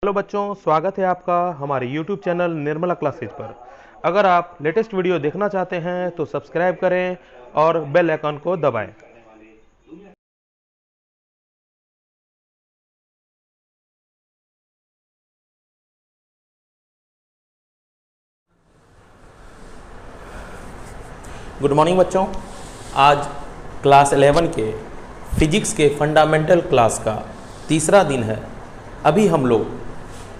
Hello बच्चों, स्वागत है आपका हमारे YouTube चैनल निर्मला क्लासेज पर। अगर आप लेटेस्ट वीडियो देखना चाहते हैं तो सब्सक्राइब करें और बेल आइकन को दबाएं। गुड मॉर्निंग बच्चों। आज क्लास 11 के फिजिक्स के फंडामेंटल क्लास का तीसरा दिन है। अभी हम लोग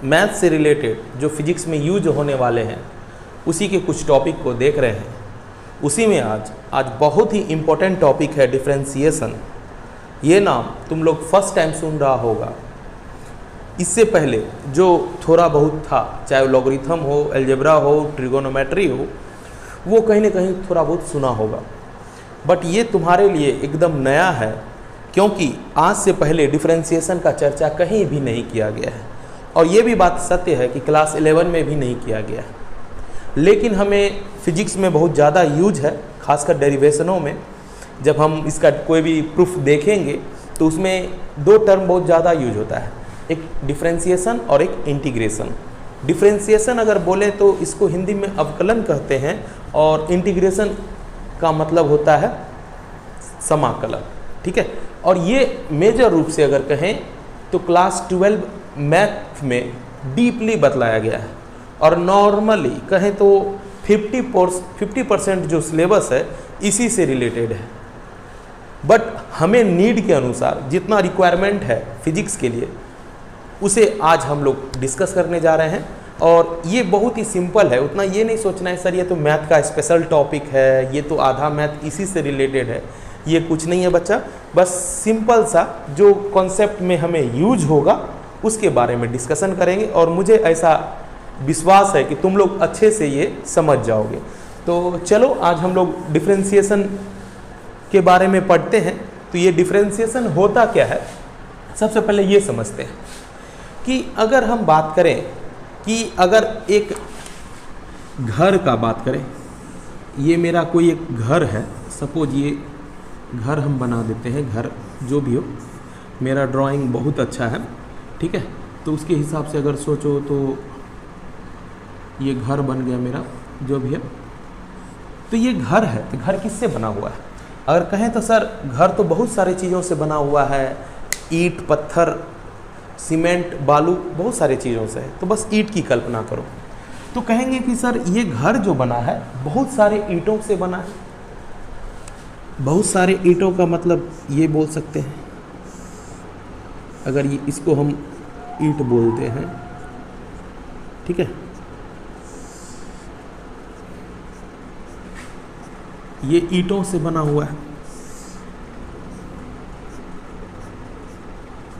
मैथ से रिलेटेड जो फिजिक्स में यूज होने वाले हैं उसी के कुछ टॉपिक को देख रहे हैं। उसी में आज बहुत ही इम्पोर्टेंट टॉपिक है डिफरेंशिएशन। ये नाम तुम लोग फर्स्ट टाइम सुन रहा होगा। इससे पहले जो थोड़ा बहुत था, चाहे लॉगरिथम हो, अलजेब्रा हो, ट्रिगोनोमेट्री हो, वो कहीं ना कहीं थोड़ा बहुत सुना होगा। बट ये तुम्हारे लिए एकदम नया है, क्योंकि आज से पहले डिफरेंशिएशन का चर्चा कहीं भी नहीं किया गया है। और ये भी बात सत्य है कि क्लास 11 में भी नहीं किया गया है। लेकिन हमें फिजिक्स में बहुत ज़्यादा यूज है, खासकर डेरिवेशनों में। जब हम इसका कोई भी प्रूफ देखेंगे तो उसमें दो टर्म बहुत ज़्यादा यूज होता है, एक डिफरेंशिएशन और एक इंटीग्रेशन। डिफरेंशिएशन अगर बोले तो इसको हिंदी में अवकलन कहते हैं, और इंटीग्रेशन का मतलब होता है समाकलन। ठीक है। और ये मेजर रूप से अगर कहें तो क्लास 12 मैथ में डीपली बतलाया गया है। और नॉर्मली कहें तो 50% जो सिलेबस है इसी से रिलेटेड है। बट हमें नीड के अनुसार जितना रिक्वायरमेंट है फिजिक्स के लिए उसे आज हम लोग डिस्कस करने जा रहे हैं। और ये बहुत ही सिंपल है, उतना ये नहीं सोचना है सर ये तो मैथ का स्पेशल टॉपिक है, ये तो आधा मैथ इसी से रिलेटेड है। ये कुछ नहीं है बच्चा, बस सिंपल सा जो कॉन्सेप्ट में हमें यूज होगा उसके बारे में डिस्कशन करेंगे। और मुझे ऐसा विश्वास है कि तुम लोग अच्छे से ये समझ जाओगे। तो चलो आज हम लोग डिफरेंशिएशन के बारे में पढ़ते हैं। तो ये डिफरेंशिएशन होता क्या है, सबसे पहले ये समझते हैं कि अगर हम बात करें कि अगर एक घर का बात करें, ये मेरा कोई एक घर है, सपोज ये घर हम बना देते हैं, घर जो भी हो, मेरा ड्राइंग बहुत अच्छा है, ठीक है। तो उसके हिसाब से अगर सोचो तो ये घर बन गया मेरा, जो भी है। तो ये घर है, तो घर किससे बना हुआ है? अगर कहें तो सर घर तो बहुत सारी चीज़ों से बना हुआ है, ईंट, पत्थर, सीमेंट, बालू, बहुत सारी चीज़ों से है। तो बस ईंट की कल्पना करो तो कहेंगे कि सर ये घर जो बना है बहुत सारे ईंटों से बना है। बहुत सारे ईंटों का मतलब ये बोल सकते हैं, अगर ये इसको हम ईंट बोलते हैं, ठीक है। ये ईंटों से बना हुआ है।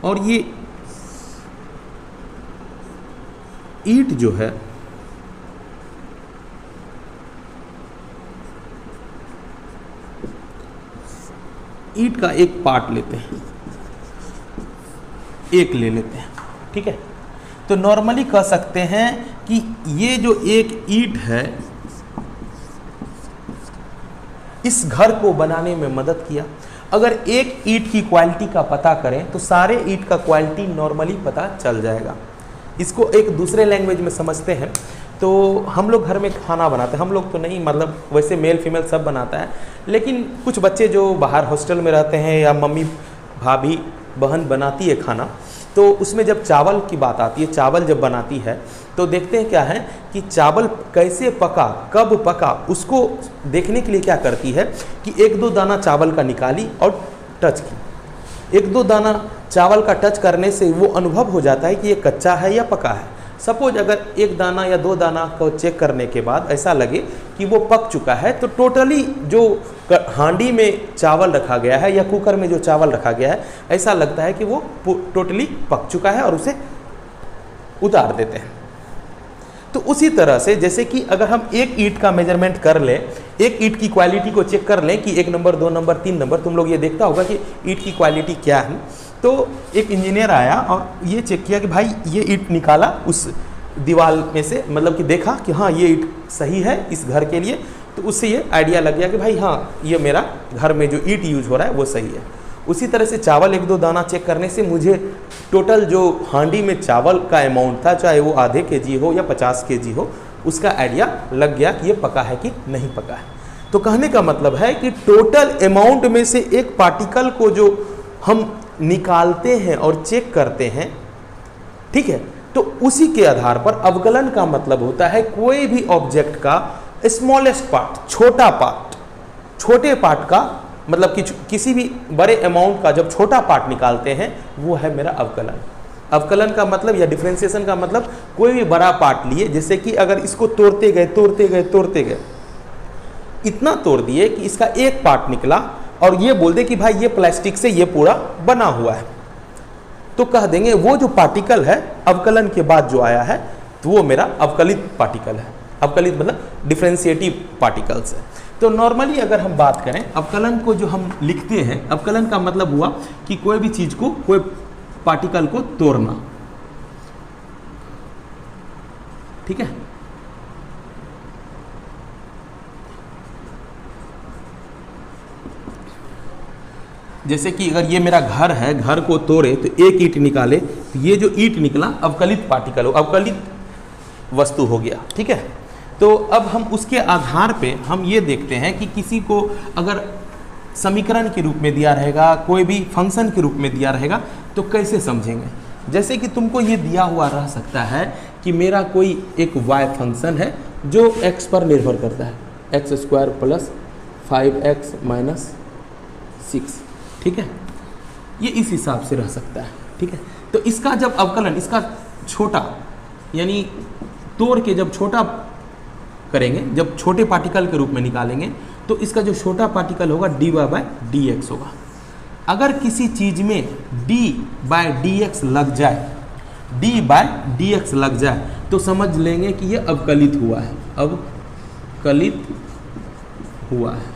और ये ईंट जो है ईंट का एक पार्ट लेते हैं, एक ले लेते हैं, ठीक है। तो नॉर्मली कह सकते हैं कि ये जो एक ईंट है इस घर को बनाने में मदद किया। अगर एक ईंट की क्वालिटी का पता करें तो सारे ईंट का क्वालिटी नॉर्मली पता चल जाएगा। इसको एक दूसरे लैंग्वेज में समझते हैं तो हम लोग घर में खाना बनाते हैं, हम लोग तो नहीं, मतलब वैसे मेल फीमेल सब बनाता है, लेकिन कुछ बच्चे जो बाहर हॉस्टल में रहते हैं या मम्मी भाभी बहन बनाती है खाना, तो उसमें जब चावल की बात आती है, चावल जब बनाती है तो देखते हैं क्या है कि चावल कैसे पका, कब पका, उसको देखने के लिए क्या करती है कि एक दो दाना चावल का निकाली और टच की। एक दो दाना चावल का टच करने से वो अनुभव हो जाता है कि ये कच्चा है या पका है। सपोज अगर एक दाना या दो दाना को चेक करने के बाद ऐसा लगे कि वो पक चुका है, तो टोटली जो हांडी में चावल रखा गया है या कुकर में जो चावल रखा गया है, ऐसा लगता है कि वो टोटली पक चुका है और उसे उतार देते हैं। तो उसी तरह से जैसे कि अगर हम एक ईंट का मेजरमेंट कर लें, एक ईंट की क्वालिटी को चेक कर लें कि 1 नंबर, 2 नंबर, 3 नंबर, तुम लोग ये देखता होगा कि ईंट की क्वालिटी क्या है। तो एक इंजीनियर आया और ये चेक किया कि भाई ये ईंट निकाला उस दीवार में से, मतलब कि देखा कि हाँ ये ईंट सही है इस घर के लिए, तो उससे ये आइडिया लग गया कि भाई हाँ ये मेरा घर में जो ईंट यूज हो रहा है वो सही है। उसी तरह से चावल 1-2 दाना चेक करने से मुझे टोटल जो हांडी में चावल का अमाउंट था, चाहे वो आधे केजी हो या 50 केजी हो, उसका आइडिया लग गया कि ये पका है कि नहीं पका है। तो कहने का मतलब है कि टोटल अमाउंट में से एक पार्टिकल को जो हम निकालते हैं और चेक करते हैं, ठीक है, तो उसी के आधार पर अवकलन का मतलब होता है कोई भी ऑब्जेक्ट का स्मॉलेस्ट पार्ट, छोटा पार्ट, छोटे पार्ट का मतलब कि किसी भी बड़े अमाउंट का जब छोटा पार्ट निकालते हैं वो है मेरा अवकलन। अवकलन का मतलब या डिफरेंशिएशन का मतलब कोई भी बड़ा पार्ट लिए, जैसे कि अगर इसको तोड़ते गए इतना तोड़ दिए कि इसका एक पार्ट निकला और ये बोल दे कि भाई ये प्लास्टिक से ये पूरा बना हुआ है, तो कह देंगे वो जो पार्टिकल है अवकलन के बाद जो आया है तो वो मेरा अवकलित पार्टिकल है। अवकलित मतलब डिफरेंशिएटिव पार्टिकल्स है। तो नॉर्मली अगर हम बात करें अवकलन को जो हम लिखते हैं, अवकलन का मतलब हुआ कि कोई भी चीज को, कोई पार्टिकल को तोड़ना, ठीक है। जैसे कि अगर ये मेरा घर है, घर को तोड़े तो एक ईंट निकाले, तो ये जो ईंट निकला अवकलित पार्टिकल हो, अवकलित वस्तु हो गया, ठीक है। तो अब हम उसके आधार पे हम ये देखते हैं कि किसी को अगर समीकरण के रूप में दिया रहेगा, कोई भी फंक्शन के रूप में दिया रहेगा, तो कैसे समझेंगे। जैसे कि तुमको ये दिया हुआ रह सकता है कि मेरा कोई एक y फंक्शन है जो x पर निर्भर करता है, x² + 5x - 6, ठीक है। ये इस हिसाब से रह सकता है, ठीक है। तो इसका जब अवकलन, इसका छोटा यानी तोड़ के जब छोटा करेंगे, जब छोटे पार्टिकल के रूप में निकालेंगे, तो इसका जो छोटा पार्टिकल होगा dy/dx होगा। अगर किसी चीज में d/dx लग जाए, d/dx लग जाए, तो समझ लेंगे कि ये अवकलित हुआ है, अवकलित हुआ है।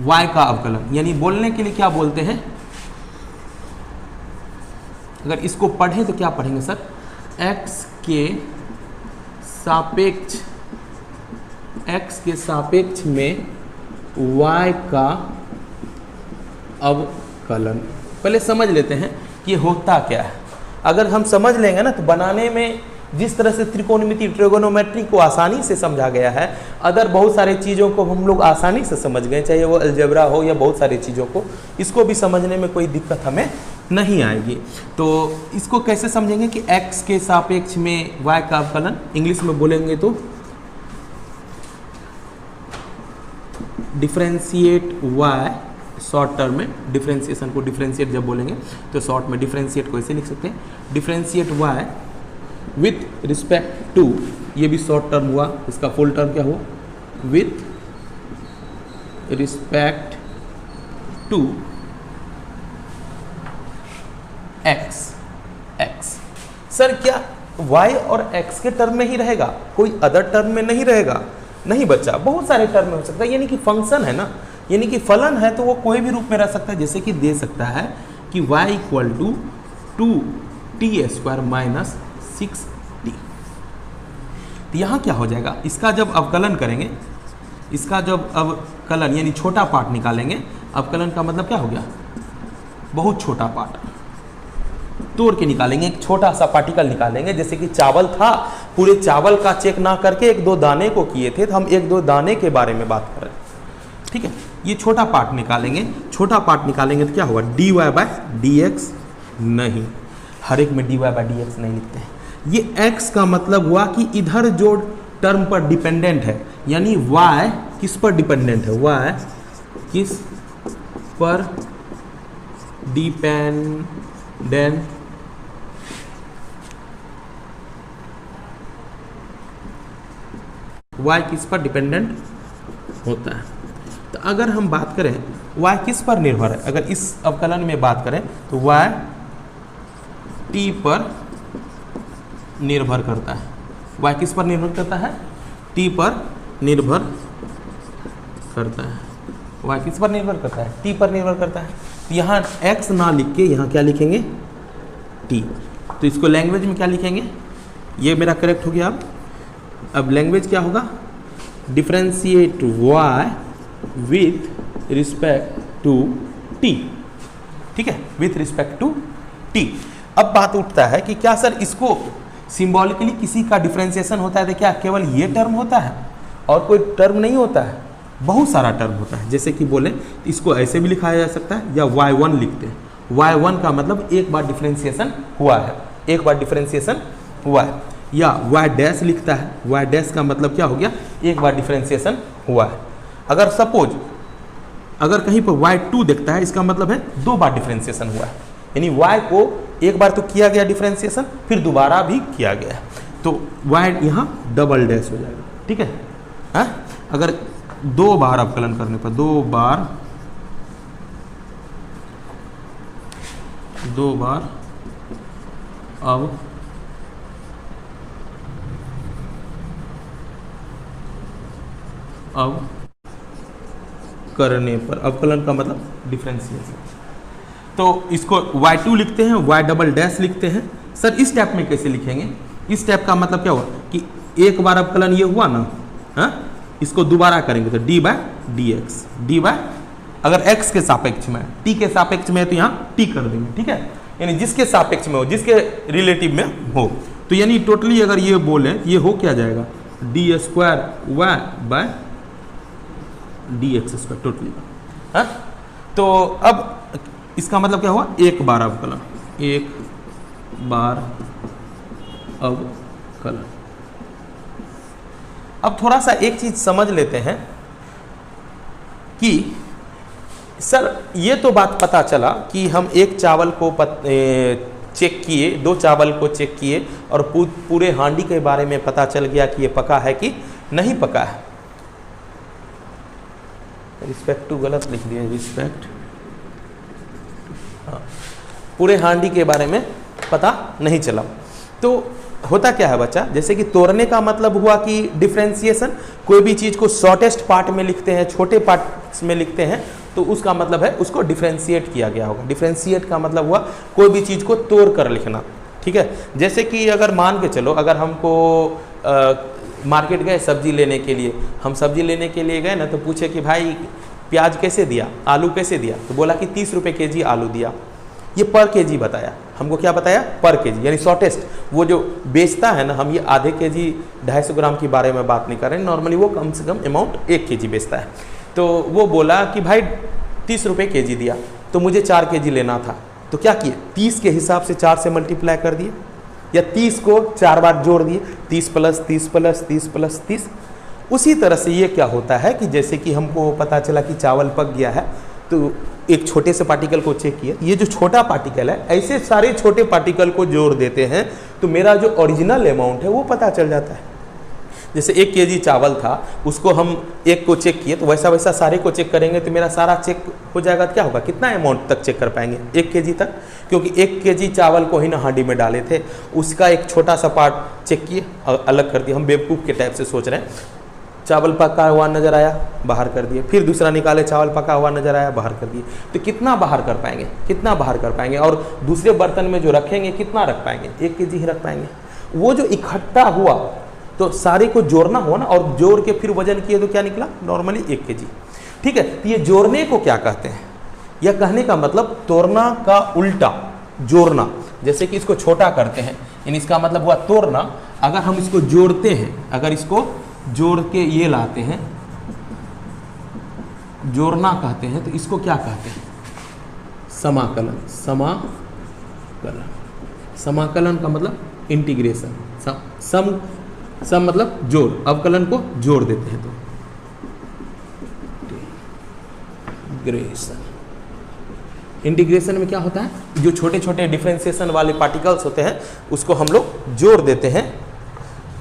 y का अवकलन यानी बोलने के लिए क्या बोलते हैं, अगर इसको पढ़ें तो क्या पढ़ेंगे सर, x के सापेक्ष में y का अवकलन। पहले समझ लेते हैं कि ये होता क्या है। अगर हम समझ लेंगे ना तो बनाने में जिस तरह से त्रिकोणमिति, ट्रिगोनोमेट्री को आसानी से समझा गया है, अदर बहुत सारे चीज़ों को हम लोग आसानी से समझ गए, चाहे वो अलजेब्रा हो या बहुत सारी चीज़ों को, इसको भी समझने में कोई दिक्कत हमें नहीं आएगी। तो इसको कैसे समझेंगे कि x के सापेक्ष में y का अवकलन, इंग्लिश में बोलेंगे तो डिफरेंशिएट y, शॉर्ट टर्म में डिफरेंशिएशन को डिफरेंशिएट जब बोलेंगे तो शॉर्ट में डिफरेंशिएट को ऐसे लिख सकते हैं, differentiate y with respect to, ये भी शॉर्ट टर्म हुआ, इसका फुल टर्म क्या हुआ, with respect to x। Sir क्या y और x के टर्म में ही रहेगा, कोई अदर टर्म में नहीं रहेगा? नहीं बच्चा, बहुत सारे टर्म में हो सकता है, यानी कि फंक्शन है ना, यानी कि फलन है तो वो कोई भी रूप में रह सकता है। जैसे कि दे सकता है कि y = 2t² - 6t। तो यहाँ क्या हो जाएगा, इसका जब अवकलन करेंगे, इसका जब अवकलन यानी छोटा पार्ट निकालेंगे, अवकलन का मतलब क्या हो गया, बहुत छोटा पार्ट तोड़ के निकालेंगे, एक छोटा सा पार्टिकल निकालेंगे। जैसे कि चावल था, पूरे चावल का चेक ना करके 1-2 दाने को किए थे, तो हम 1-2 दाने के बारे में बात कर रहे हैं, ठीक है। ये छोटा पार्ट निकालेंगे, छोटा पार्ट निकालेंगे तो क्या होगा, dy/dx नहीं, हर एक में dy/dx नहीं लिखते हैं। ये x का मतलब हुआ कि इधर जो टर्म पर डिपेंडेंट है, यानी y किस पर डिपेंडेंट है, y किस पर डिपेंडेंट, y किस पर डिपेंडेंट होता है। तो अगर हम बात करें y किस पर निर्भर है, अगर इस अवकलन में बात करें तो y t पर निर्भर करता है। y किस पर निर्भर करता है, t पर निर्भर करता है। y किस पर निर्भर करता है, t पर निर्भर करता है। तो यहाँ x ना लिख के यहाँ क्या लिखेंगे, t। तो इसको लैंग्वेज में क्या लिखेंगे, ये मेरा करेक्ट हो गया। अब लैंग्वेज क्या होगा, differentiate y with respect to t, ठीक है, विथ रिस्पेक्ट टू टी। अब बात उठता है कि क्या सर इसको सिंबॉलिकली किसी का डिफरेंशिएशन होता है तो क्या केवल ये टर्म होता है और कोई टर्म नहीं होता है? बहुत सारा टर्म होता है। जैसे कि बोले इसको ऐसे भी लिखा जा सकता है या y1 लिखते हैं। y1 का मतलब एक बार डिफरेंशिएशन हुआ है, एक बार डिफरेंशिएशन हुआ है। या y डैश लिखता है, y डैश का मतलब क्या हो गया, एक बार डिफरेंशिएशन हुआ है। अगर सपोज अगर कहीं पर y2 देखता है, इसका मतलब है दो बार डिफरेंशिएशन हुआ है, यानी y को एक बार तो किया गया डिफरेंशिएशन, फिर दोबारा भी किया गया है, तो y यहाँ डबल डैश हो जाएगा, ठीक है। हाँ, अगर दो बार अवकलन करने पर, दो बार अब करने पर, अवकलन का मतलब डिफरेंशिएशन, तो इसको y2 लिखते हैं, y डबल डैश लिखते हैं। सर इस टाइप में कैसे लिखेंगे? इस टाइप का मतलब क्या हुआ कि एक बार अवकलन ये हुआ ना, हाँ, इसको दोबारा करेंगे तो d by d x, d by, अगर x के सापेक्ष में, t के सापेक्ष में तो यहाँ t कर देंगे, ठीक है, यानी जिसके सापेक्ष में हो, जिसके रिलेटिव में हो, तो यानी टोटली अगर ये बोले ये हो क्या जाएगा, d square y by d x square totally. हाँ, तो अब इसका मतलब क्या हुआ, एक बार अवकलन, एक बार अवकलन। अब थोड़ा सा एक चीज समझ लेते हैं कि सर ये तो बात पता चला कि हम एक चावल को चेक किए, दो चावल को चेक किए और पूरे हांडी के बारे में पता चल गया कि ये पका है कि नहीं पका है। रिस्पेक्ट टू गलत लिख दिया, रिस्पेक्ट, हाँ, पूरे हांडी के बारे में पता नहीं चला। तो होता क्या है बच्चा, जैसे कि तोड़ने का मतलब हुआ कि डिफरेंशिएशन, कोई भी चीज को शॉर्टेस्ट पार्ट में लिखते हैं, छोटे पार्ट्स में लिखते हैं, तो उसका मतलब है उसको डिफरेंशिएट किया गया होगा। डिफरेंशिएट का मतलब हुआ कोई भी चीज को तोड़ कर लिखना, ठीक है। जैसे कि अगर मान के चलो, अगर हमको मार्केट गए सब्जी लेने के लिए, हम सब्जी लेने के लिए गए ना, तो पूछे कि भाई प्याज कैसे दिया, आलू कैसे दिया, तो बोला कि 30 रुपये केजी आलू दिया। ये पर केजी बताया, हमको क्या बताया, पर केजी, यानी शॉर्टेस्ट। वो जो बेचता है ना, हम ये आधे केजी 250 ग्राम के बारे में बात नहीं कर रहे हैं, नॉर्मली वो कम से कम अमाउंट 1 केजी बेचता है। तो वो बोला कि भाई 30 रुपये केजी दिया, तो मुझे 4 केजी लेना था, तो क्या किए, 30 के हिसाब से 4 से मल्टीप्लाई कर दिए, या 30 को 4 बार जोड़ दिए, 30 प्लस 30 प्लस 30 प्लस 30। उसी तरह से ये क्या होता है कि जैसे कि हमको पता चला कि चावल पक गया है, तो एक छोटे से पार्टिकल को चेक किया, ये जो छोटा पार्टिकल है, ऐसे सारे छोटे पार्टिकल को जोड़ देते हैं तो मेरा जो ओरिजिनल अमाउंट है वो पता चल जाता है। जैसे 1 केजी चावल था, उसको हम एक को चेक किए, तो वैसा वैसा सारे को चेक करेंगे तो मेरा सारा चेक हो जाएगा। क्या होगा, कितना अमाउंट तक चेक कर पाएंगे, 1 केजी तक, क्योंकि 1 केजी चावल को ही ना हांडी में डाले थे, उसका एक छोटा सा पार्ट चेक किए, अलग कर दिया। हम बेवकूफ़ के टाइप से सोच रहे हैं, चावल पका हुआ नजर आया, बाहर कर दिए, फिर दूसरा निकाले, चावल पका हुआ नजर आया, बाहर कर दिए। तो कितना बाहर कर पाएंगे, कितना बाहर कर पाएंगे, और दूसरे बर्तन में जो रखेंगे कितना रख पाएंगे, 1 केजी ही रख पाएंगे। वो जो इकट्ठा हुआ तो सारे को जोड़ना हुआ ना, और जोड़ के फिर वजन किए तो क्या निकला, नॉर्मली 1 केजी, ठीक है। तो ये जोड़ने को क्या कहते हैं, यह कहने का मतलब तोड़ना का उल्टा जोड़ना। जैसे कि इसको छोटा करते हैं, यानी इसका मतलब हुआ तोड़ना। अगर हम इसको जोड़ते हैं, अगर इसको जोड़ के ये लाते हैं, जोड़ना कहते हैं, तो इसको क्या कहते हैं, समाकलन। समाकलन, समाकलन का मतलब इंटीग्रेशन। सम मतलब जोड़, अवकलन को जोड़ देते हैं तो इंटीग्रेशन। इंटीग्रेशन में क्या होता है, जो छोटे छोटे डिफरेंशिएशन वाले पार्टिकल्स होते हैं उसको हम लोग जोड़ देते हैं,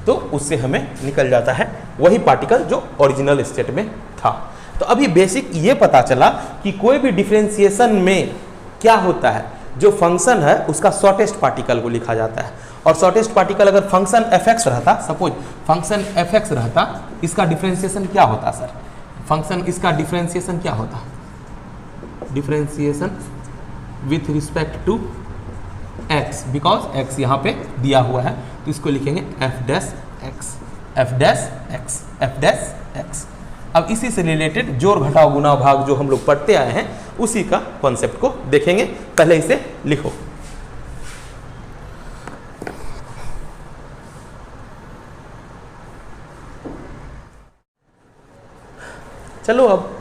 तो उससे हमें निकल जाता है वही पार्टिकल जो ओरिजिनल स्टेट में था। तो अभी बेसिक ये पता चला कि कोई भी डिफरेंशिएशन में क्या होता है, जो फंक्शन है उसका शॉर्टेस्ट पार्टिकल को लिखा जाता है, और शॉर्टेस्ट पार्टिकल अगर फंक्शन fx रहता, सपोज फंक्शन fx रहता, इसका डिफरेंशिएशन क्या होता सर, फंक्शन इसका डिफरेंशिएशन क्या होता, differentiation with respect to x, because x यहाँ पे दिया हुआ है, तो इसको लिखेंगे f dash x, f dash x, f dash x, अब इसी से रिलेटेड जोड़ घटाव गुणा भाग जो हम लोग पढ़ते आए हैं उसी का कॉन्सेप्ट को देखेंगे। पहले इसे लिखो। चलो अब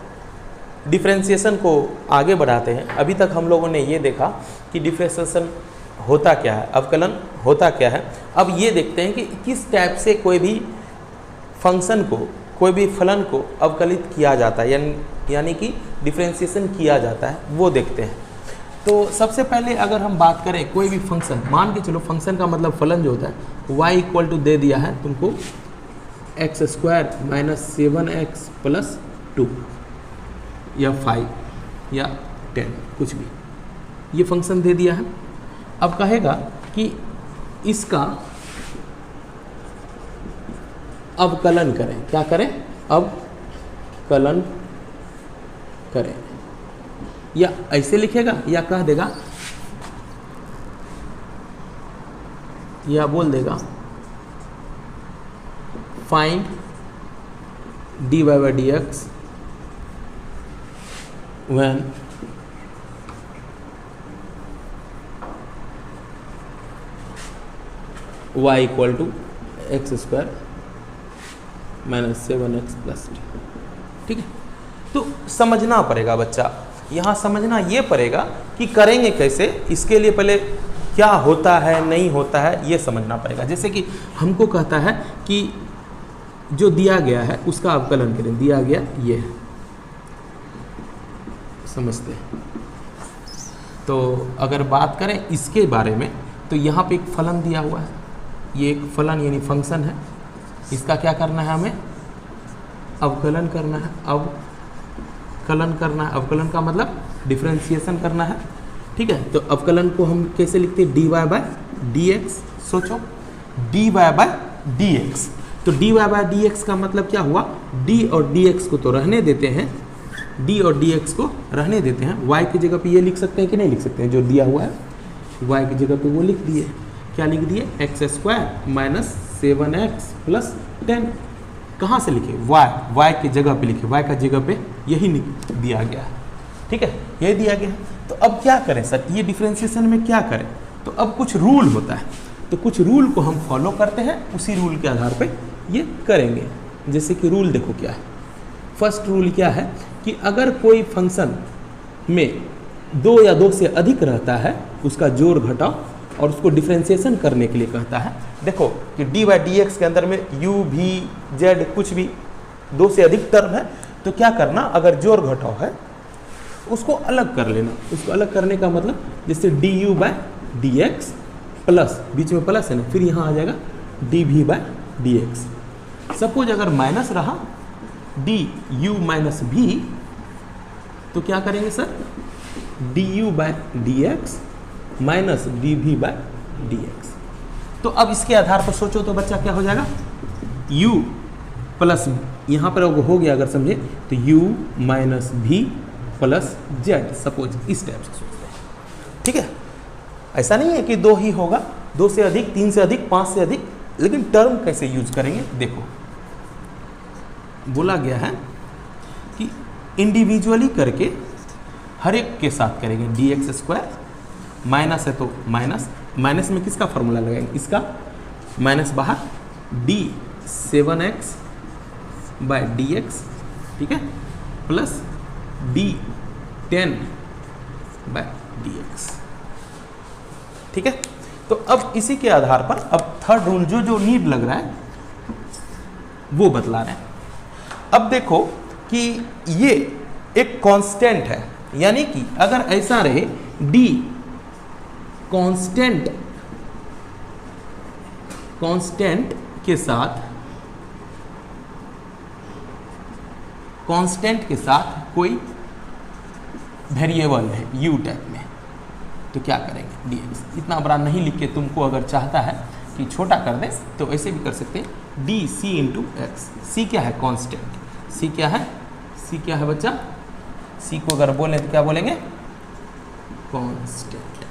डिफरेंशिएशन को आगे बढ़ाते हैं। अभी तक हम लोगों ने ये देखा कि डिफरेंशिएशन होता क्या है, अवकलन होता क्या है। अब ये देखते हैं कि किस टाइप से कोई भी फंक्शन को, कोई भी फलन को अवकलित किया जाता है, यानी कि डिफरेंशिएशन किया जाता है, वो देखते हैं। तो सबसे पहले अगर हम बात करें कोई भी फंक्शन, मान के चलो फंक्शन का मतलब फलन जो होता है y इक्वल टू दे दिया है तुमको x square minus 7x plus 2 या 5 या 10 कुछ भी, ये फंक्शन दे दिया है। अब कहेगा कि इसका अवकलन करें। क्या करें? अवकलन करें, या ऐसे लिखेगा या कह देगा या बोल देगा find dy by dx when y equal to x square minus 7x plus 2। ठीक है, तो समझना पड़ेगा बच्चा, यहाँ समझना ये पड़ेगा कि करेंगे कैसे, इसके लिए पहले क्या होता है नहीं होता है ये समझना पड़ेगा। जैसे कि हमको कहता है कि जो दिया गया है उसका अवकलन करें, दिया गया ये है, समझते हैं। तो अगर बात करें इसके बारे में तो यहाँ पे एक फलन दिया हुआ है, ये एक फलन यानी फंक्शन है, इसका क्या करना है, हमें अवकलन करना है। अवकलन करना है, अवकलन का मतलब डिफरेंशिएशन करना है। ठीक है, तो अवकलन को हम कैसे लिखते हैं, dy बाय dx। सोचो dy बाय dx, तो dy बाय dx का मतलब क्या हुआ, d और dx को तो रहने देते हैं, d और dx को रहने देते हैं, y की जगह पे ये लिख सकते हैं कि नहीं लिख सकते हैं, जो दिया हुआ है y की जगह पे वो लिख दिए। क्या लिख दिए, x square minus 7x plus 10। कहाँ से लिखे, y की जगह पे लिखे, y का जगह पे यही दिया गया है। ठीक है, यही दिया गया है। तो अब क्या करें सर, ये डिफरेंशिएशन में क्या करें, तो अब कुछ रूल होता है, तो कुछ रूल को हम फॉलो करते हैं, उसी रूल के आधार पे ये करेंगे। जैसे कि रूल देखो क्या है, फर्स्ट रूल क्या है कि अगर कोई फंक्शन में 2 या 2 से अधिक रहता है उसका जोड़ घटाव और उसको डिफरेंशिएशन करने के लिए कहता है। देखो कि dy बाई dx के अंदर में u v z कुछ भी 2 से अधिक टर्म है, तो क्या करना, अगर जोड़ घटाव है उसको अलग कर लेना। उसको अलग करने का मतलब जैसे du बाय dx प्लस, बीच में प्लस है ना, फिर यहाँ आ जाएगा dv बाय dx। सपोज अगर माइनस रहा du माइनस v, तो क्या करेंगे sir, du by dx minus dv by dx। तो अब इसके आधार पर सोचो तो बच्चा क्या हो जाएगा, u प्लस, यहाँ पर हो गया अगर समझे तो u minus v plus z। Suppose इस टाइप से सोचते हैं। ठीक है, ऐसा नहीं है कि 2 ही होगा, 2 से अधिक, 3 से अधिक, 5 से अधिक, लेकिन टर्म कैसे यूज करेंगे देखो। बोला गया है कि इंडिविजुअली करके हर एक के साथ करेंगे, dx स्क्वायर, माइनस है तो माइनस, माइनस में किसका फॉर्मूला लगाएंगे, इसका, माइनस बाहर d 7x बाय dx, ठीक है, प्लस d 10 बाय dx। ठीक है, तो अब इसी के आधार पर अब थर्ड रूल जो नीड लग रहा है वो बतला रहे हैं। अब देखो कि ये एक कांस्टेंट है, यानी कि अगर ऐसा रहे d कांस्टेंट के साथ कोई वेरिएबल है u टाइप में, तो क्या करेंगे, dx। इतना बड़ा नहीं लिख के तुमको अगर चाहता है कि छोटा कर दे तो ऐसे भी कर सकते हैं, डी सी इंटू एक्स। सी क्या है, कांस्टेंट। सी क्या है, सी क्या है बच्चा, सी को अगर बोले तो क्या बोलेंगे, कांस्टेंट।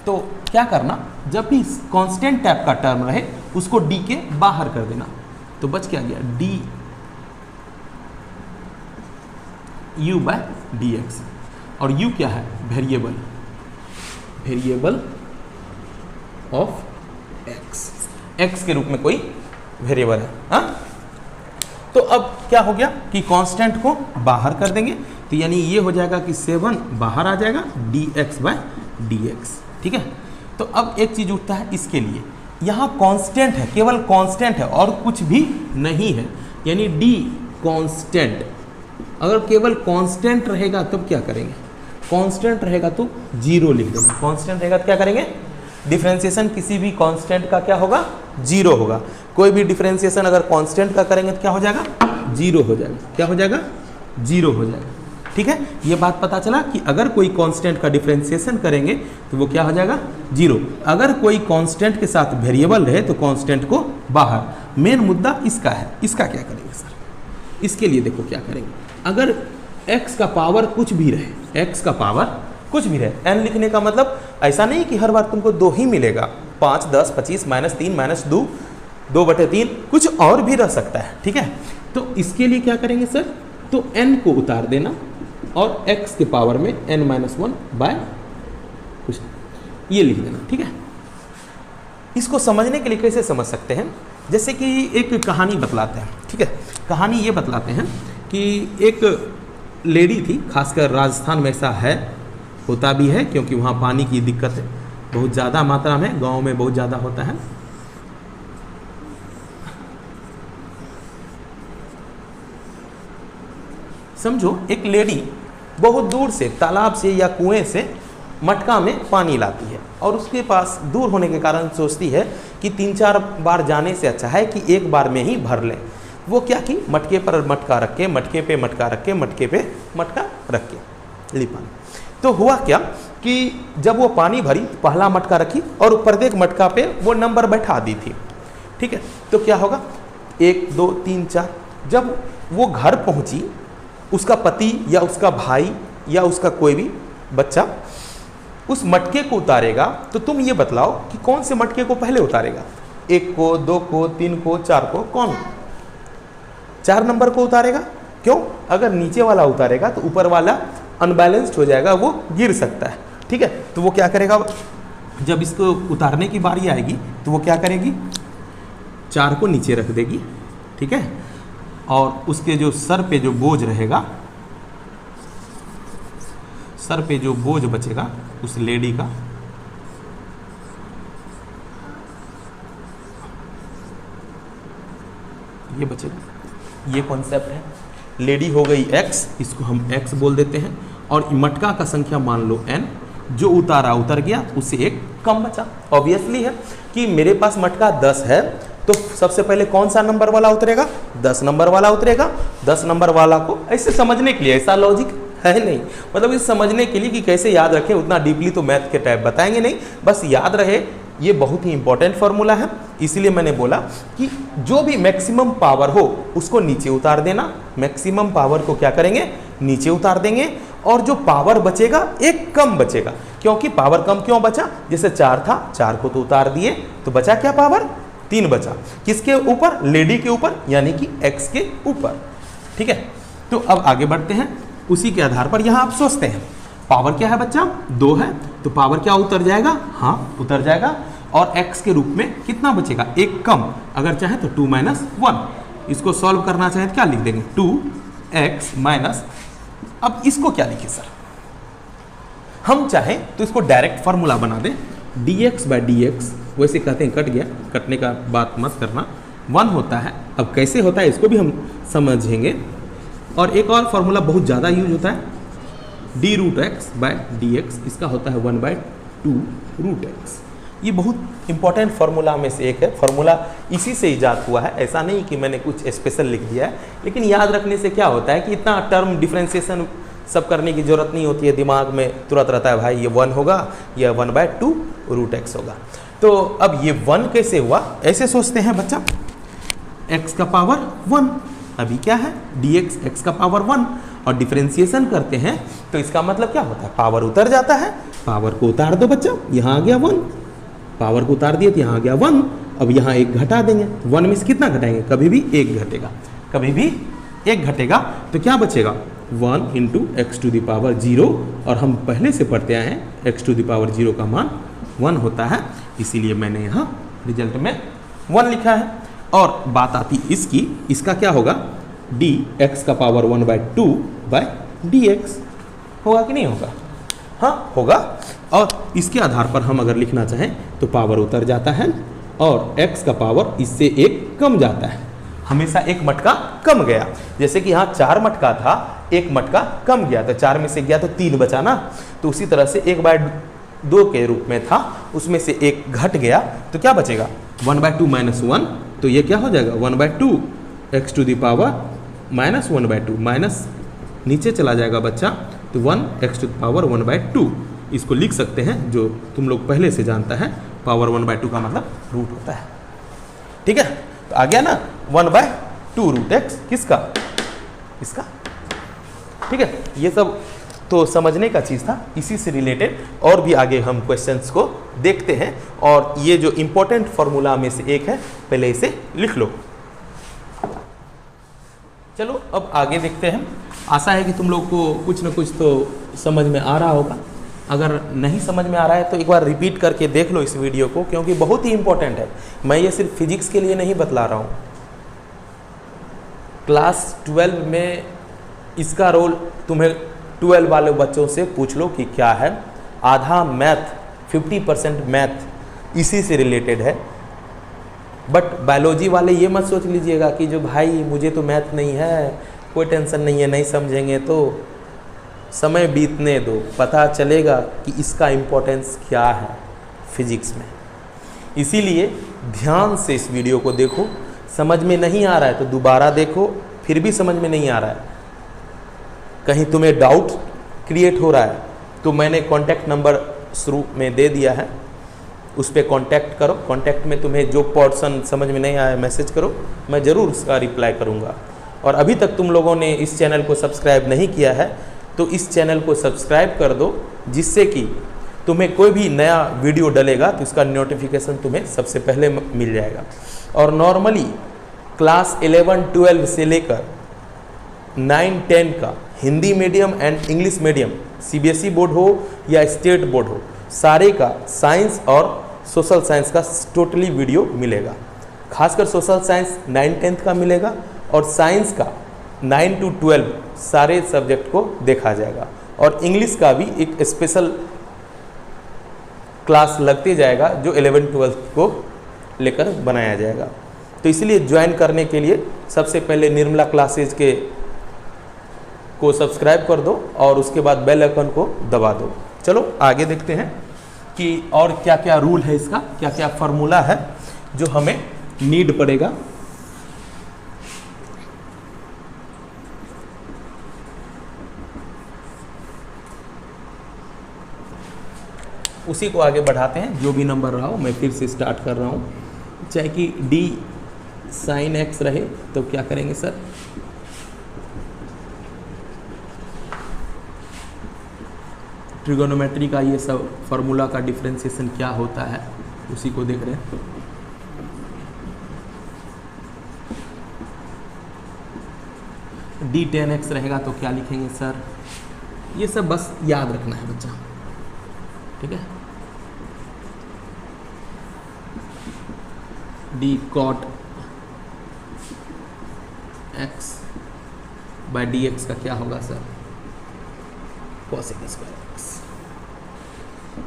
तो क्या करना, जब भी कांस्टेंट टाइप का टर्म रहे उसको डी के बाहर कर देना, तो बच क्या गया, d u by d x, और u क्या है, वेरिएबल ऑफ x के रूप में कोई वेरिएबल है। हाँ, तो अब क्या हो गया कि कांस्टेंट को बाहर कर देंगे, तो यानी ये हो जाएगा कि 7 बाहर आ जाएगा dx बाय dx। ठीक है, तो अब एक चीज उठता है इसके लिए, यहाँ कांस्टेंट है, केवल कांस्टेंट है और कुछ भी नहीं है, यानी d कांस्टेंट। अगर केवल कांस्टेंट रहेगा तब क्या करेंगे, कांस्टेंट रहेगा तो 0 लिख देंगे, कांस्टेंट रहेगा तो क्या करेंगे, डिफरेंशिएशन किसी भी कांस्टेंट का क्या होगा, 0 होगा। कोई भी डिफरेंशिएशन अगर कांस्टेंट का करेंगे तो क्या हो जाएगा, 0 हो जाएगा। क्या हो जाएगा, 0 हो जाएगा। ठीक है, ये बात पता चला कि अगर कोई कांस्टेंट का डिफरेंशिएशन करेंगे तो वो क्या हो जाएगा, 0। अगर कोई कांस्टेंट के साथ वेरिएबल रहे तो कांस्टेंट को बाहर। मेन मुद्दा इसका है, इसका क्या करेंगे सर, इसके लिए देखो क्या करेंगे, अगर x का पावर कुछ भी रहे, x का पावर कुछ भी रहे, n लिखने का मतलब ऐसा नहीं कि हर बार तुमको 2 ही मिलेगा, 5, 10, 25, -3, -2, 2/3, कुछ और भी रह सकता है। ठीक है, तो इसके लिए क्या करेंगे सर, तो n को उतार देना और x के पावर में n-1 बाय कुछ ये लिख देना। ठीक है, इसको समझने के लिए कैसे समझ सकते हैं, जैसे कि एक कहानी बतलाते हैं। ठीक है, कहानी ये बतलाते हैं कि एक लेडी थी, खासकर राजस्थान में ऐसा है, होता भी है क्योंकि वहाँ पानी की दिक्कत है बहुत ज़्यादा मात्रा में, गांव में बहुत ज़्यादा होता है। समझो एक लेडी बहुत दूर से तालाब से या कुएं से मटका में पानी लाती है और उसके पास दूर होने के कारण सोचती है कि 3-4 बार जाने से अच्छा है कि एक बार में ही भर लें। वो क्या की, मटके पर मटका रख के, मटके पे मटका रख के, मटके पे मटका रख के ली पानी। तो हुआ क्या कि जब वो पानी भरी, पहला मटका रखी और प्रत्येक मटका पे वो नंबर बैठा दी थी। ठीक है, तो क्या होगा, 1, 2, 3, 4। जब वो घर पहुंची, उसका पति या उसका भाई या उसका कोई भी बच्चा उस मटके को उतारेगा, तो तुम ये बतलाओ कि कौन से मटके को पहले उतारेगा, 1 को, 2 को, 3 को, 4 को, कौन 4 नंबर को उतारेगा। क्यों, अगर नीचे वाला उतारेगा तो ऊपर वाला अनबैलेंस्ड हो जाएगा, वो गिर सकता है। ठीक है, तो वो क्या करेगा, जब इसको उतारने की बारी आएगी तो वो क्या करेगी, 4 को नीचे रख देगी। ठीक है, और उसके जो सर पे जो बोझ रहेगा, सर पे जो बोझ बचेगा उस लेडी का, ये बचेगा। ये कॉन्सेप्ट है। लेडी हो गई x, इसको हम x बोल देते हैं, और मटका का संख्या मान लो n, जो उतारा उतर गया, उससे एक कम बचा। ऑब्वियसली है कि मेरे पास मटका 10 है, तो सबसे पहले कौन सा नंबर वाला उतरेगा, 10 नंबर वाला उतरेगा। 10 नंबर वाला को ऐसे समझने के लिए, ऐसा लॉजिक है नहीं, मतलब इस समझने के लिए कि कैसे याद रखें, उतना डीपली तो मैथ के टाइप बताएंगे नहीं, बस याद रहे। ये बहुत ही इंपॉर्टेंट फॉर्मूला है, इसीलिए मैंने बोला कि जो भी मैक्सिमम पावर हो उसको नीचे उतार देना। मैक्सिमम पावर को क्या करेंगे, नीचे उतार देंगे, और जो पावर बचेगा एक कम बचेगा। क्योंकि पावर कम क्यों बचा, जैसे 4 था, 4 को तो उतार दिए, तो बचा क्या, पावर 3 बचा। किसके ऊपर, लेडी के ऊपर, यानी कि x के ऊपर। ठीक है, तो अब आगे बढ़ते हैं। उसी के आधार पर यहाँ आप सोचते हैं पावर क्या है बच्चा, 2 है, तो पावर क्या उतर जाएगा, हाँ उतर जाएगा, और x के रूप में कितना बचेगा, एक कम। अगर चाहे तो 2 - 1, इसको सॉल्व करना चाहे तो क्या लिख देंगे, 2x माइनस, अब इसको क्या लिखे सर, हम चाहें तो इसको डायरेक्ट फार्मूला बना दें, dx बाय dx, वैसे कहते हैं कट गया, कटने का बात मत करना, 1 होता है। अब कैसे होता है इसको भी हम समझेंगे। और एक और फार्मूला बहुत ज़्यादा यूज होता है, d√x बाय dx, इसका होता है 1/2√x। ये बहुत इंपॉर्टेंट फार्मूला में से एक है, फार्मूला इसी से ईजाद हुआ है, ऐसा नहीं कि मैंने कुछ स्पेशल लिख दिया है, लेकिन याद रखने से क्या होता है कि इतना टर्म डिफ्रेंसिएशन सब करने की जरूरत नहीं होती है, दिमाग में तुरंत रहता है भाई ये 1 होगा या 1/2√x होगा। तो अब ये 1 कैसे हुआ, ऐसे सोचते हैं बच्चा, x का पावर 1, अभी क्या है dx, x का पावर 1, और डिफरेंशिएशन करते हैं तो इसका मतलब क्या होता है, पावर उतर जाता है। पावर को उतार दो बच्चा, यहाँ आ गया 1, पावर को उतार दिए तो यहाँ आ गया 1, अब यहाँ 1 घटा देंगे, 1 में से कितना घटाएंगे, कभी भी 1 घटेगा, कभी भी 1 घटेगा, तो क्या बचेगा, 1 into x to the power 0, और हम पहले से पढ़ते आए हैं एक्स टू द पावर 0 का मान 1 होता है, इसीलिए मैंने यहाँ रिजल्ट में 1 लिखा है। और बात आती इसकी, इसका क्या होगा, डी एक्स का पावर 1/2 बाय डी एक्स होगा कि नहीं होगा? हाँ होगा। और इसके आधार पर हम अगर लिखना चाहें तो पावर उतर जाता है और x का पावर इससे 1 कम जाता है, हमेशा 1 मटका कम गया। जैसे कि यहाँ 4 मटका था, 1 मटका कम गया, तो 4 में से गया तो 3 बचा ना, तो उसी तरह से 1/2 के रूप में था, उसमें से 1 घट गया, तो क्या बचेगा 1/2 माइनस 1, तो ये क्या हो जाएगा 1/2 x to the power minus 1/2, minus नीचे चला जाएगा बच्चा, तो 1 एक्स टू द पावर 1/2 इसको लिख सकते हैं, जो तुम लोग पहले से जानता है, पावर 1/2 का मतलब रूट होता है। ठीक है, तो आ गया ना 1/2 रूट एक्स, किसका, इसका। ठीक है, ये सब तो समझने का चीज़ था। इसी से रिलेटेड और भी आगे हम क्वेश्चंस को देखते हैं, और ये जो इंपॉर्टेंट फॉर्मूला में से एक है, पहले इसे लिख लो। चलो अब आगे देखते हैं। आशा है कि तुम लोग को कुछ न कुछ तो समझ में आ रहा होगा। अगर नहीं समझ में आ रहा है तो एक बार रिपीट करके देख लो इस वीडियो को, क्योंकि बहुत ही इंपॉर्टेंट है। मैं ये सिर्फ फिजिक्स के लिए नहीं बतला रहा हूँ, क्लास 12 में इसका रोल तुम्हें 12 वाले बच्चों से पूछ लो कि क्या है। आधा मैथ, 50% मैथ इसी से रिलेटेड है। बट बायोलॉजी वाले ये मत सोच लीजिएगा कि जो भाई मुझे तो मैथ नहीं है, कोई टेंशन नहीं है, नहीं समझेंगे तो समय बीतने दो, पता चलेगा कि इसका इम्पोर्टेंस क्या है फिजिक्स में। इसीलिए ध्यान से इस वीडियो को देखो। समझ में नहीं आ रहा है तो दोबारा देखो, फिर भी समझ में नहीं आ रहा है, कहीं तुम्हें डाउट क्रिएट हो रहा है, तो मैंने कॉन्टैक्ट नंबर शुरू में दे दिया है, उस पर कॉन्टैक्ट करो। कॉन्टैक्ट में तुम्हें जो पोर्शन समझ में नहीं आया मैसेज करो, मैं ज़रूर उसका रिप्लाई करूँगा। और अभी तक तुम लोगों ने इस चैनल को सब्सक्राइब नहीं किया है तो इस चैनल को सब्सक्राइब कर दो, जिससे कि तुम्हें कोई भी नया वीडियो डलेगा तो इसका नोटिफिकेशन तुम्हें सबसे पहले मिल जाएगा। और नॉर्मली क्लास 11-12 से लेकर 9-10 का Hindi medium and English medium, CBSE board हो या स्टेट बोर्ड हो, सारे का साइंस और सोशल साइंस का टोटली वीडियो मिलेगा। खासकर सोशल साइंस 9-10 का मिलेगा और साइंस का 9 to 12 सारे सब्जेक्ट को देखा जाएगा। और इंग्लिश का भी एक स्पेशल क्लास लगते जाएगा जो 11-12 को लेकर बनाया जाएगा। तो इसलिए ज्वाइन करने के लिए सबसे पहले निर्मला क्लासेज को सब्सक्राइब कर दो और उसके बाद बेल आइकन को दबा दो। चलो आगे देखते हैं कि और क्या क्या रूल है इसका, क्या क्या फार्मूला है जो हमें नीड पड़ेगा। उसी को आगे बढ़ाते हैं, जो भी नंबर रहा हो। मैं फिर से स्टार्ट कर रहा हूँ। चाहे कि d sin x रहे तो क्या करेंगे सर, ट्रिगोनोमेट्री का ये सब फार्मूला का डिफरेंशिएशन क्या होता है उसी को देख रहे हैं। d tan x रहेगा तो क्या लिखेंगे सर, ये सब बस याद रखना है बच्चा, ठीक है। d cot x by dx का क्या होगा sir, cosec square x।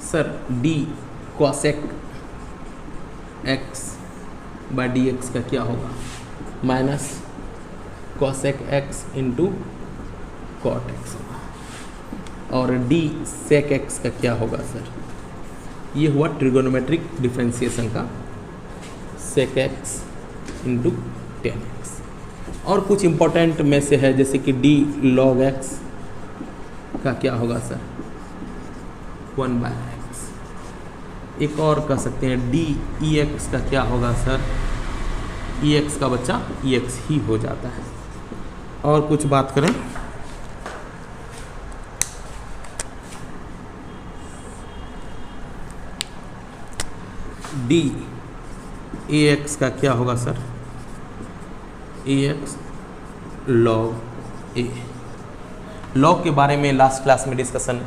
Sir d cosec x by dx का क्या होगा, minus cosec x into cot x होगा। और d sec x का क्या होगा सर, ये हुआ ट्रिगोनोमेट्रिक डिफरेंशिएशन का sec x into tan x। और कुछ इंपॉर्टेंट में से है जैसे कि d log x का क्या होगा सर, 1/x। एक और कह सकते हैं d ex का क्या होगा सर, ex का बच्चा ex ही हो जाता है। और कुछ बात करें, d ax का क्या होगा sir, ax log a। Log के बारे में लास्ट क्लास में डिस्कशन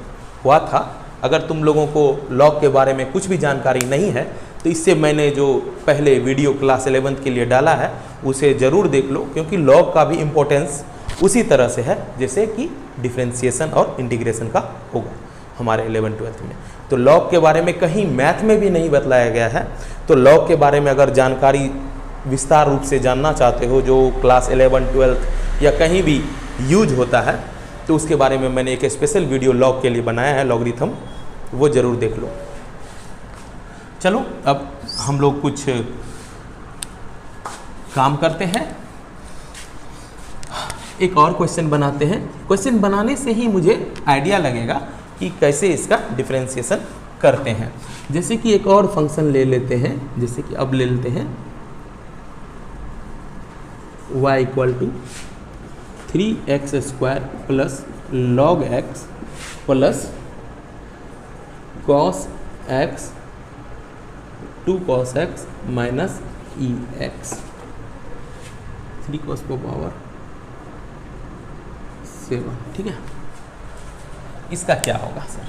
हुआ था। अगर तुम लोगों को लॉग के बारे में कुछ भी जानकारी नहीं है तो इससे मैंने जो पहले वीडियो क्लास 11th के लिए डाला है उसे ज़रूर देख लो, क्योंकि लॉग का भी इम्पोर्टेंस उसी तरह से है जैसे कि डिफरेंशिएशन और इंटीग्रेशन का होगा हमारे 11th-12th में। तो लॉग के बारे में कहीं मैथ में भी नहीं बतलाया गया है। तो लॉग के बारे में अगर जानकारी विस्तार रूप से जानना चाहते हो जो क्लास 11-12 या कहीं भी यूज होता है तो उसके बारे में मैंने एक स्पेशल वीडियो लॉग के लिए बनाया है, लॉगरिथम, वो ज़रूर देख लो। चलो अब हम लोग कुछ काम करते हैं, एक और क्वेश्चन बनाते हैं। क्वेश्चन बनाने से ही मुझे आइडिया लगेगा कि कैसे इसका डिफरेंशिएशन करते हैं। जैसे कि एक और फंक्शन ले लेते हैं, जैसे कि अब ले लेते हैं y equal to 3x² plus log x plus cos x 2 cos x minus ex 3 cos को पावर 7। ठीक है, इसका क्या होगा सर?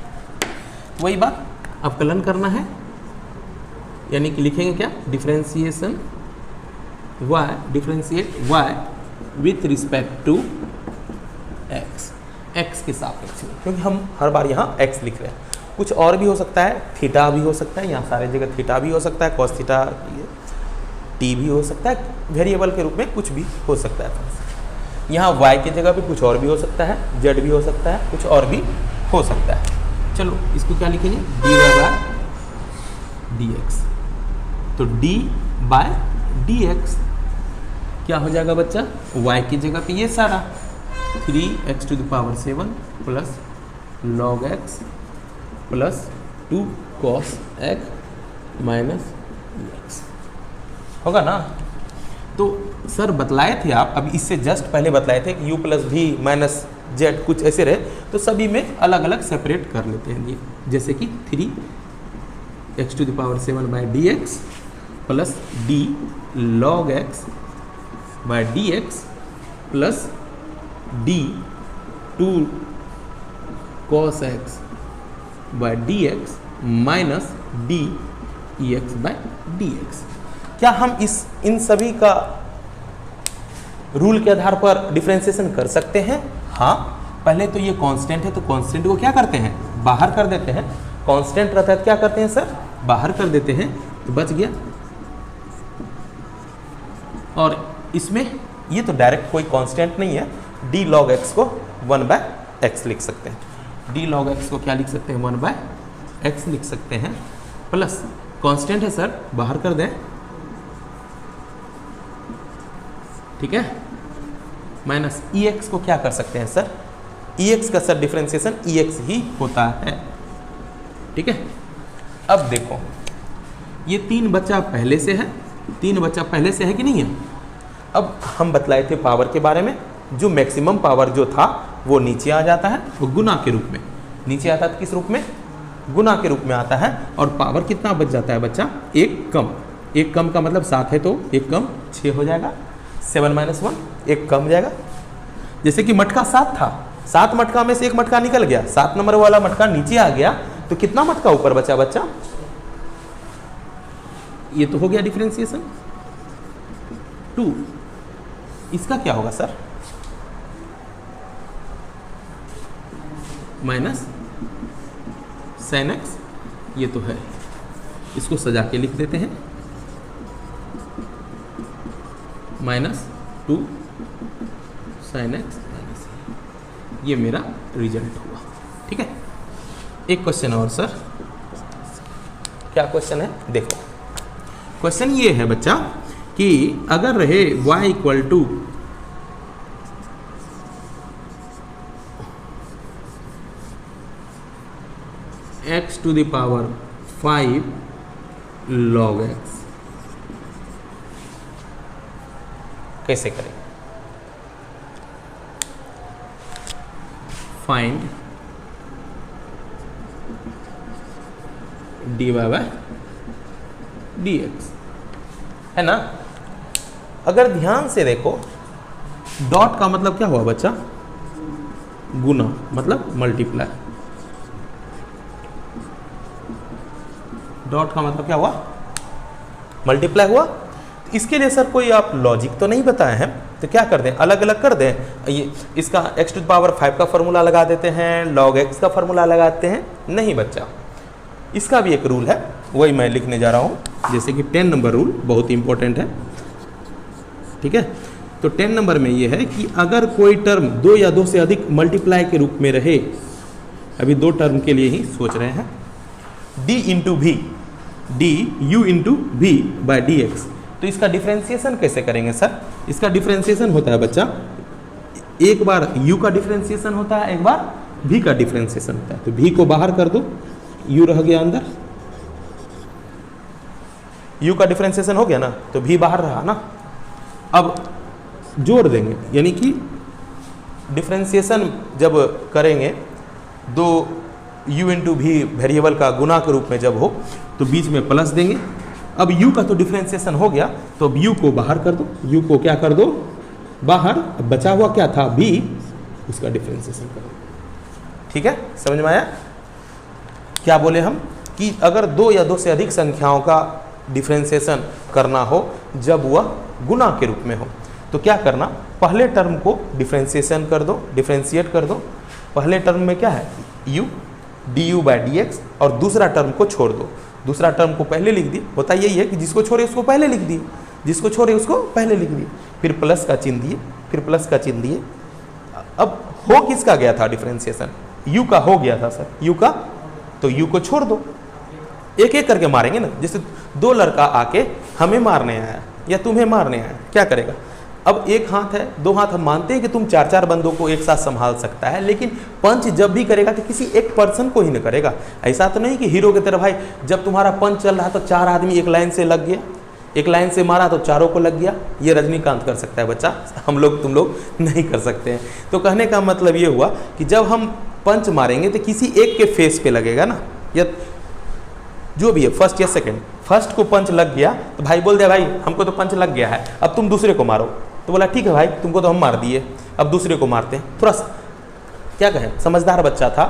वही बात अवकलन करना है, यानी कि लिखेंगे क्या, differentiation y, differentiate y with respect to x, x के सापेक्ष में, क्योंकि हम हर बार यहाँ x लिख रहे हैं। कुछ और भी हो सकता है, थीटा भी हो सकता है, यहाँ सारे जगह थीटा भी हो सकता है, कॉस थीटा टी भी हो सकता है, वेरिएबल के रूप में कुछ भी हो सकता है। यहाँ y की जगह पे कुछ और भी हो सकता है, z भी हो सकता है, कुछ और भी हो सकता है। चलो इसको क्या लिखेंगे, dy बाय dx। तो d बाय dx क्या हो जाएगा बच्चा, y की जगह पे ये सारा 3x⁴ plus log x plus 2 cos x minus x होगा ना। तो सर बतलाए थे आप, अभी इससे जस्ट पहले बतलाए थे कि u प्लस भी माइनस जेड कुछ ऐसे रहे, तो सभी में अलग अलग सेपरेट कर लेते हैं। जैसे कि 3x⁴ by dx plus d log x by dx plus d 2 cos x by dx minus d ex by dx। क्या हम इन सभी का रूल के आधार पर डिफरेंशिएशन कर सकते हैं? हाँ, पहले तो ये कांस्टेंट है तो कांस्टेंट को क्या करते हैं, बाहर कर देते हैं। कांस्टेंट रहता है क्या करते हैं सर, बाहर कर देते हैं, तो बच गया। और इसमें ये तो डायरेक्ट कोई कांस्टेंट नहीं है, d log x को 1/x लिख सकते हैं। d log x को क्या लिख सकते हैं, 1/x लिख सकते हैं, प्लस कांस्टेंट है सर, बाहर कर दें, ठीक है, माइनस ex को क्या कर सकते हैं सर, ex का सर डिफरेंशिएशन ex ही होता है। ठीक है, अब देखो ये 3 बच्चा पहले से है, 3 बच्चा पहले से है कि नहीं है। अब हम बतलाए थे पावर के बारे में, जो मैक्सिमम पावर जो था वो नीचे आ जाता है, वो गुना के रूप में नीचे आता है। किस रूप में, गुना के रूप में आता है। और पावर कितना बच जाता है बच्चा, 1 कम। 1 कम का मतलब 7 है तो 1 कम 6 हो जाएगा, 7 - 1 1 कम जाएगा। जैसे कि मटका 7 था, 7 मटका में से 1 मटका निकल गया, 7 नंबर वाला मटका नीचे आ गया, तो कितना मटका ऊपर बचा बच्चा, ये तो हो गया डिफरेंशिएशन 2। इसका क्या होगा सर, माइनस sin x, ये तो है, इसको सजा के लिख देते हैं, माइनस 2 sin x माइनस, ये मेरा रिजल्ट हुआ। ठीक है, एक क्वेश्चन और सर, क्या क्वेश्चन है देखो। क्वेश्चन ये है बच्चा कि अगर रहे y equal to x⁵ log x, कैसे करें, फाइंड dy बाय dx, है ना। अगर ध्यान से देखो, डॉट का मतलब क्या हुआ बच्चा, गुना मतलब मल्टीप्लाई। डॉट का मतलब क्या हुआ? मल्टीप्लाई हुआ। इसके लिए सर कोई आप लॉजिक तो नहीं बताए हैं, तो क्या कर दें, अलग अलग कर दें। ये इसका x टू द पावर 5 का फॉर्मूला लगा देते हैं, log x का फॉर्मूला लगाते हैं। नहीं बच्चा, इसका भी एक रूल है, वही मैं लिखने जा रहा हूँ। जैसे कि 10 नंबर रूल बहुत इंपॉर्टेंट है, ठीक है। तो 10 नंबर में ये है कि अगर कोई टर्म 2 या 2 से अधिक मल्टीप्लाई के रूप में रहे, अभी 2 टर्म के लिए ही सोच रहे हैं, d इंटू भी, डी यू इंटू भी बाई डी एक्स। तो इसका डिफ्रेंसिएशन कैसे करेंगे सर? इसका डिफ्रेंसिएशन होता है बच्चा, एक बार u का डिफ्रेंसिएशन होता है, एक बार v का डिफ्रेंसिएशन होता है। तो v को बाहर कर दो, u रह गया अंदर, u का डिफ्रेंसिएशन हो गया ना, तो v बाहर रहा ना। अब जोड़ देंगे, यानी कि डिफ्रेंसिएशन जब करेंगे, 2 u इंटू भी वेरिएबल का गुना के रूप में जब हो, तो बीच में प्लस देंगे। अब u का तो डिफ्रेंसिएशन हो गया, तो अब u को बाहर कर दो, u को क्या कर दो, बाहर। अब बचा हुआ क्या था, v, उसका डिफ्रेंसिएशन कर दो। ठीक है, समझ में आया? क्या बोले हम कि अगर 2 या 2 से अधिक संख्याओं का डिफ्रेंसिएशन करना हो जब वह गुना के रूप में हो, तो क्या करना, पहले टर्म को डिफ्रेंसिएशन कर दो, डिफ्रेंशिएट कर दो। पहले टर्म में क्या है, u du by d x, और दूसरा टर्म को छोड़ दो। दूसरा टर्म को पहले लिख दिए, होता यही है कि जिसको छोड़े उसको पहले लिख दिए, जिसको छोड़े उसको पहले लिख दिए, फिर प्लस का चिन्ह दिए, फिर प्लस का चिन्ह दिए। अब हो किसका गया था डिफ्रेंसिएशन, u का हो गया था सर, u का, तो u को छोड़ दो। एक एक करके मारेंगे ना, जैसे 2 लड़का आके हमें मारने आया या तुम्हें मारने आया, क्या करेगा? अब एक हाथ है, 2 हाथ, हम मानते हैं कि तुम 4-4 बंदों को एक साथ संभाल सकता है, लेकिन पंच जब भी करेगा तो किसी एक पर्सन को ही न करेगा। ऐसा तो नहीं कि हीरो की तरह भाई जब तुम्हारा पंच चल रहा तो 4 आदमी एक लाइन से लग गया, एक लाइन से मारा तो चारों को लग गया। ये रजनीकांत कर सकता है बच्चा, हम लोग तुम लोग नहीं कर सकते हैं। तो कहने का मतलब ये हुआ कि जब हम पंच मारेंगे तो किसी एक के फेस पे लगेगा ना, या जो भी है, फर्स्ट या सेकेंड। फर्स्ट को पंच लग गया तो भाई बोल दिया भाई हमको तो पंच लग गया है, अब तुम दूसरे को मारो। तो बोला ठीक है भाई, तुमको तो हम मार दिए, अब दूसरे को मारते हैं। थोड़ा क्या कहें, समझदार बच्चा था,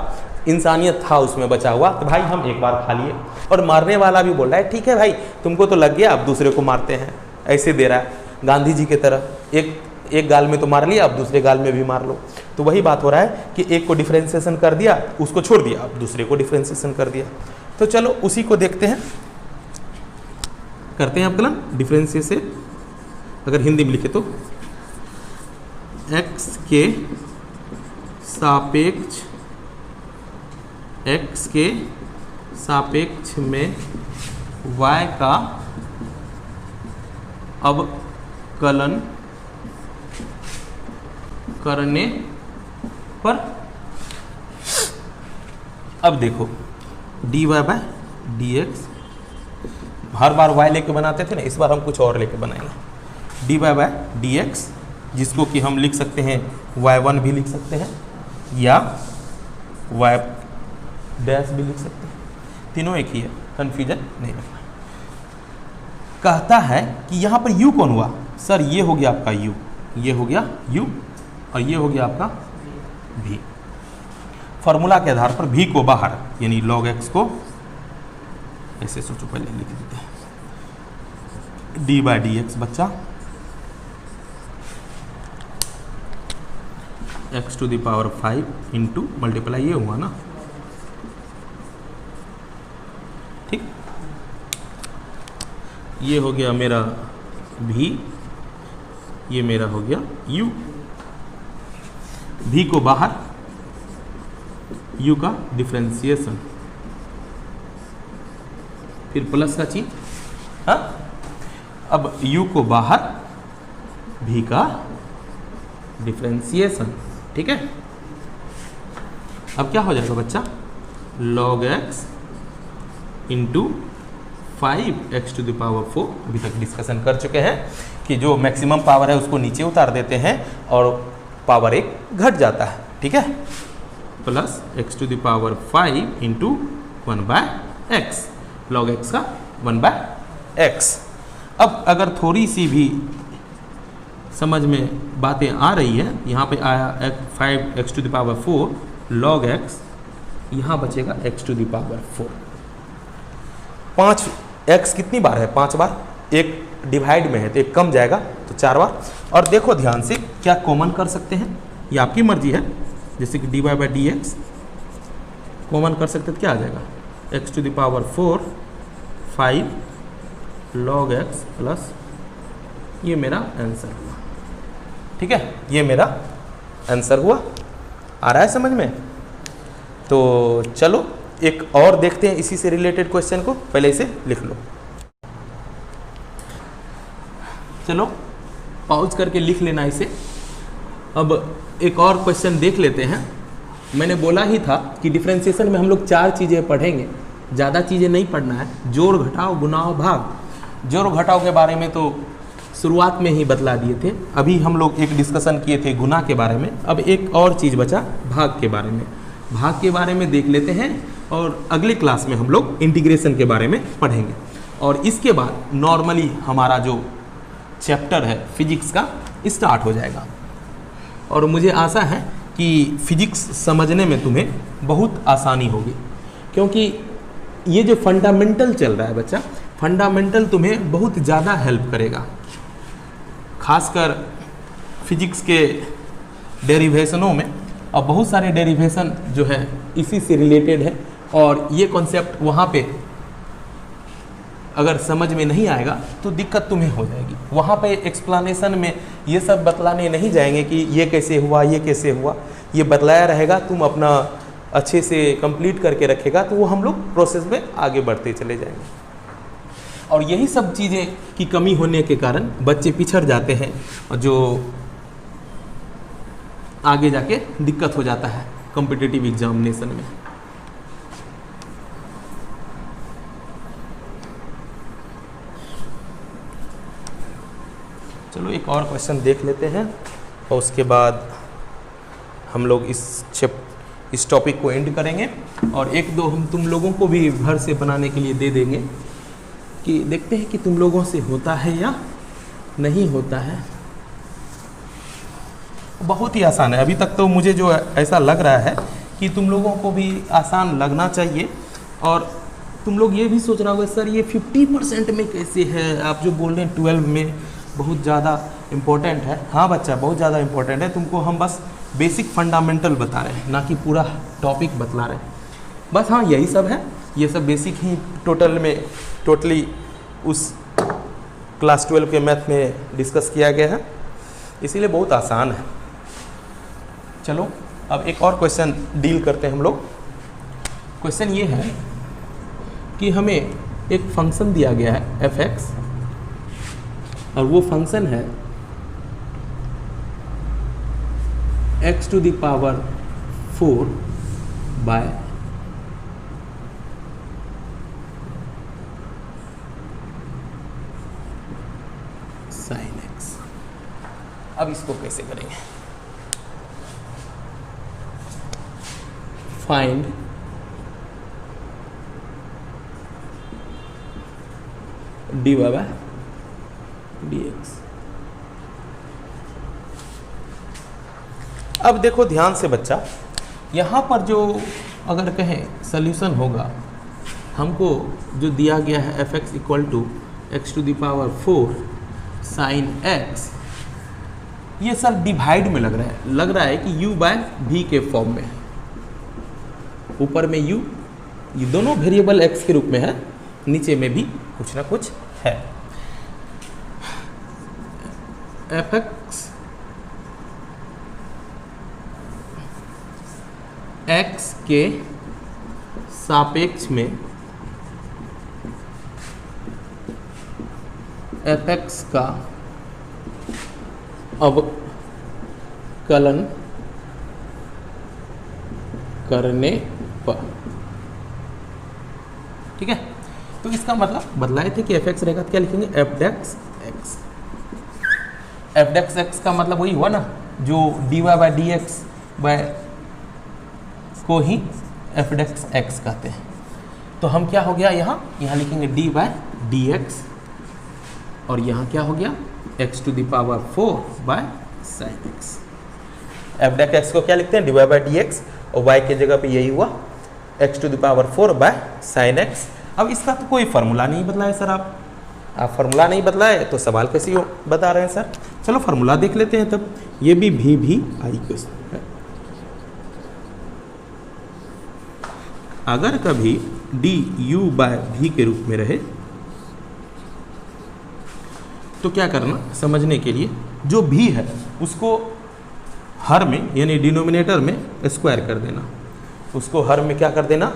इंसानियत था उसमें बचा हुआ, तो भाई हम एक बार खा लिए। और मारने वाला भी बोल रहा है ठीक है भाई तुमको तो लग गया, अब दूसरे को मारते हैं। ऐसे दे रहा है गांधी जी की तरह, एक गाल में तो मार लिया, अब दूसरे गाल में भी मार लो। तो वही बात हो रहा है कि एक को डिफ्रेंसिएशन कर दिया, उसको छोड़ दिया, अब दूसरे को डिफ्रेंसिएशन कर दिया। तो चलो उसी को देखते हैं, करते हैं अवकलन। डिफ्रेंसिएशन अगर हिंदी में लिखे तो x के सापेक्ष में y का अवकलन करने पर, अब देखो dy बाय डी एक्स, हर बार y लेके बनाते थे ना, इस बार हम कुछ और लेके बनाएंगे। dy बाय डी एक्स, जिसको कि हम लिख सकते हैं y1 भी लिख सकते हैं या y डैश भी लिख सकते हैं, तीनों एक ही है, कन्फ्यूजन नहीं रखना। कहता है कि यहाँ पर u कौन हुआ सर, ये हो गया आपका u, ये हो गया u, और ये हो गया आपका v। फॉर्मूला के आधार पर v को बाहर, यानी log x को ऐसे सोचो, पहले लिख देते हैं d बाई डी एक्स बच्चा, x to the power 5 into multiply, ये हुआ ना, ठीक। ये हो गया मेरा v, ये मेरा हो गया u, v को बाहर, u का डिफ्रेंसिएशन, फिर प्लस का चिन्ह, हाँ। अब u को बाहर, v का डिफ्रेंसिएशन, ठीक है। अब क्या हो जाएगा बच्चा, log x into 5x to the power 4। अभी तक डिस्कशन कर चुके हैं कि जो मैक्सिमम पावर है उसको नीचे उतार देते हैं और पावर 1 घट जाता है, ठीक है। Plus x to the power 5 into 1 by x, log x का 1 बाय एक्स। अब अगर थोड़ी सी भी समझ में बातें आ रही है, यहाँ पे आया 5x⁴ log x, यहाँ बचेगा x⁴। 5x कितनी बार है? 5 बार। एक डिवाइड में है तो एक कम जाएगा तो 4 बार। और देखो ध्यान से, क्या कॉमन कर सकते हैं, ये आपकी मर्जी है। जैसे कि dy/dx कॉमन कर सकते तो क्या आ जाएगा? x⁴ 5 log x प्लस, ये मेरा आंसर हुआ। ठीक है, ये मेरा आंसर हुआ। आ रहा है समझ में? तो चलो एक और देखते हैं इसी से रिलेटेड क्वेश्चन को। पहले इसे लिख लो, चलो पॉज करके लिख लेना इसे। अब एक और क्वेश्चन देख लेते हैं। मैंने बोला ही था कि डिफरेंशिएशन में हम लोग 4 चीज़ें पढ़ेंगे, ज़्यादा चीज़ें नहीं पढ़ना है। जोड़ घटाव गुणा और भाग। जोड़ घटाव के बारे में तो शुरुआत में ही बतला दिए थे। अभी हम लोग एक डिस्कशन किए थे गुणा के बारे में। अब एक और चीज़ बचा भाग के बारे में। भाग के बारे में देख लेते हैं और अगली क्लास में हम लोग इंटीग्रेशन के बारे में पढ़ेंगे। और इसके बाद नॉर्मली हमारा जो चैप्टर है फिजिक्स का स्टार्ट हो जाएगा। और मुझे आशा है कि फिजिक्स समझने में तुम्हें बहुत आसानी होगी, क्योंकि ये जो फंडामेंटल चल रहा है बच्चा, फंडामेंटल तुम्हें बहुत ज़्यादा हेल्प करेगा। खासकर फिजिक्स के डेरिवेशनों में, और बहुत सारे डेरिवेशन जो है इसी से रिलेटेड है। और ये कॉन्सेप्ट वहाँ पे अगर समझ में नहीं आएगा तो दिक्कत तुम्हें हो जाएगी। वहाँ पे एक्सप्लेनेशन में ये सब बतलाने नहीं जाएंगे कि ये कैसे हुआ, ये कैसे हुआ। ये बतलाया रहेगा, तुम अपना अच्छे से कंप्लीट करके रखेगा तो वो हम लोग प्रोसेस में आगे बढ़ते चले जाएंगे। और यही सब चीज़ें की कमी होने के कारण बच्चे पिछड़ जाते हैं, और जो आगे जाके दिक्कत हो जाता है कॉम्पिटिटिव एग्जामिनेशन में। चलो एक और क्वेश्चन देख लेते हैं और उसके बाद हम लोग इस टॉपिक को एंड करेंगे। और एक दो हम तुम लोगों को भी घर से बनाने के लिए दे देंगे कि देखते हैं कि तुम लोगों से होता है या नहीं होता है। बहुत ही आसान है। अभी तक तो मुझे जो ऐसा लग रहा है कि तुम लोगों को भी आसान लगना चाहिए। और तुम लोग ये भी सोच रहा होगा सर ये 50% में कैसे है, आप जो बोल रहे हैं 12 में बहुत ज़्यादा इम्पोर्टेंट है। हाँ बच्चा, बहुत ज़्यादा इम्पोर्टेंट है। तुमको हम बस बेसिक फंडामेंटल बता रहे हैं, ना कि पूरा टॉपिक बतला रहे हैं। बस हाँ, यही सब है। ये सब बेसिक ही टोटली उस क्लास 12 के मैथ में डिस्कस किया गया है, इसीलिए बहुत आसान है। चलो अब एक और क्वेश्चन डील करते हैं हम लोग। क्वेश्चन ये है कि हमें एक फंक्शन दिया गया है f(x) और वो फंक्शन है x⁴ बाय sin x। अब इसको कैसे करेंगे? Find dy/dx। अब देखो ध्यान से बच्चा, यहाँ पर जो अगर कहें सॉल्यूशन होगा, हमको जो दिया गया है f(x) = x⁴ sin x, ये सर डिवाइड में लग रहा है कि u/v के फॉर्म में है। ऊपर में u, ये दोनों वेरिएबल x के रूप में है, नीचे में भी कुछ ना कुछ है। f(x) x के सापेक्ष में f(x) का अवकलन करने पर, ठीक है। तो इसका मतलब बदलाए थे कि f(x) रहेगा तो क्या लिखेंगे f(x)। f(x) का मतलब वही हुआ ना जो dy/dx को ही f(x) कहते हैं। तो हम क्या हो गया, यहाँ लिखेंगे dy/dx और यहाँ क्या हो गया x to the power 4 by sine x. F dash x को क्या लिखते हैं, dy बाई डी एक्स, और y के जगह पे यही हुआ x to the power 4 by sine x. अब इसका तो कोई फार्मूला नहीं बदला है सर, आप फार्मूला नहीं बदला है तो सवाल कैसे बता रहे हैं सर। चलो फार्मूला देख लेते हैं तब। ये भी भी आई क्वेश्चन है। अगर कभी डी यू बाय भी के रूप में रहे तो क्या करना, समझने के लिए जो भी है उसको हर में यानी डिनोमिनेटर में स्क्वायर कर देना, उसको हर में क्या कर देना,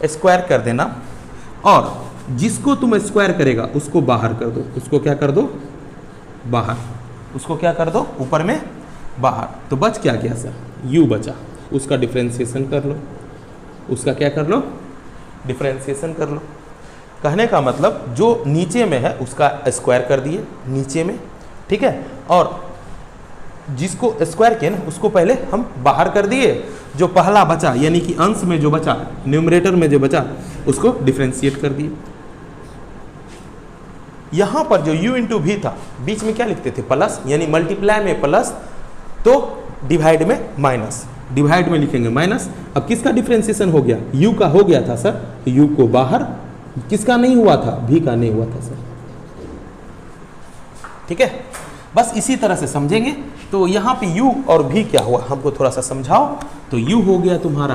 स्क्वायर कर देना, और जिसको तुम स्क्वायर करेगा उसको बाहर कर दो, उसको क्या कर दो, बाहर, उसको क्या कर दो, ऊपर में बाहर। तो बच क्या गया सर, u बचा, उसका डिफ्रेंसिएशन कर लो, उसका क्या कर लो, डिफ्रेंसिएशन कर लो। कहने का मतलब जो नीचे में है उसका स्क्वायर कर दिए नीचे में, ठीक है, और जिसको स्क्वायर किया ना उसको पहले हम बाहर कर दिए, जो पहला बचा यानी कि अंश में जो बचा, न्यूमरेटर में जो बचा उसको डिफ्रेंशिएट कर दिए। यहां पर जो u इंटू भी था बीच में क्या लिखते थे, प्लस, यानी मल्टीप्लाई में प्लस तो डिवाइड में माइनस, डिवाइड में लिखेंगे माइनस। अब किसका डिफ्रेंसिएशन हो गया, u का हो गया था सर, u को बाहर, किसका नहीं हुआ था, भी का नहीं हुआ था सर, ठीक है। बस इसी तरह से समझेंगे। तो यहाँ पे u और v क्या हुआ हमको थोड़ा सा समझाओ। तो u हो गया तुम्हारा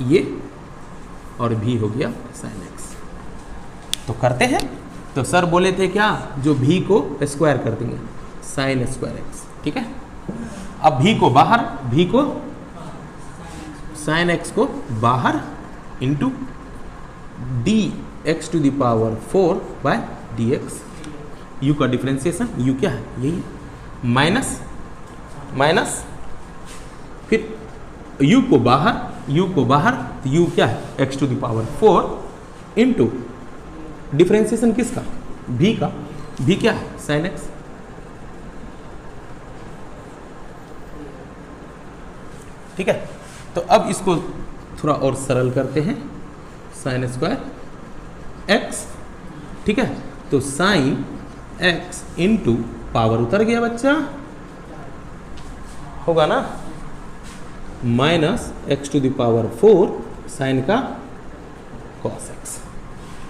ये और v हो गया sin x। तो करते हैं। तो सर बोले थे क्या, जो v को स्क्वायर कर देंगे sin स्क्वायर x, ठीक है। अब v को बाहर, v को sin x को बाहर into d x to the power 4 by d x. U का डिफ्रेंसिएशन, यू क्या है, यही माइनस माइनस, फिर यू को बाहर, यू को बाहर, तो यू क्या है, x to the power 4 into differentiation किसका, भी का, भी क्या है, साइन एक्स। ठीक है। तो अब इसको थोड़ा और सरल करते हैं, साइन स्क्वायर एक्स, ठीक है। तो साइन एक्स इंटू पावर उतर गया बच्चा, होगा ना, minus x to the power 4 sine का कॉस एक्स।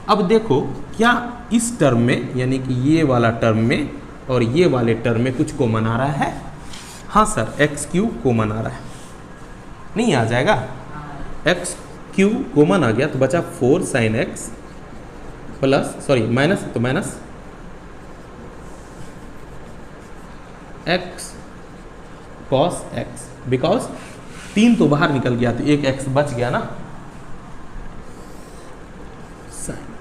अब देखो क्या इस टर्म में यानी कि ये वाला टर्म में और ये वाले टर्म में कुछ कॉमन आ रहा है। हाँ सर, एक्स क्यू कॉमन आ रहा है, नहीं आ जाएगा, एक्स क्यू कॉमन आ गया तो बचा 4 sine x plus, sorry minus, तो minus x cos x, because 3 तो बाहर निकल गया तो एक एक्स बच गया ना, साइन।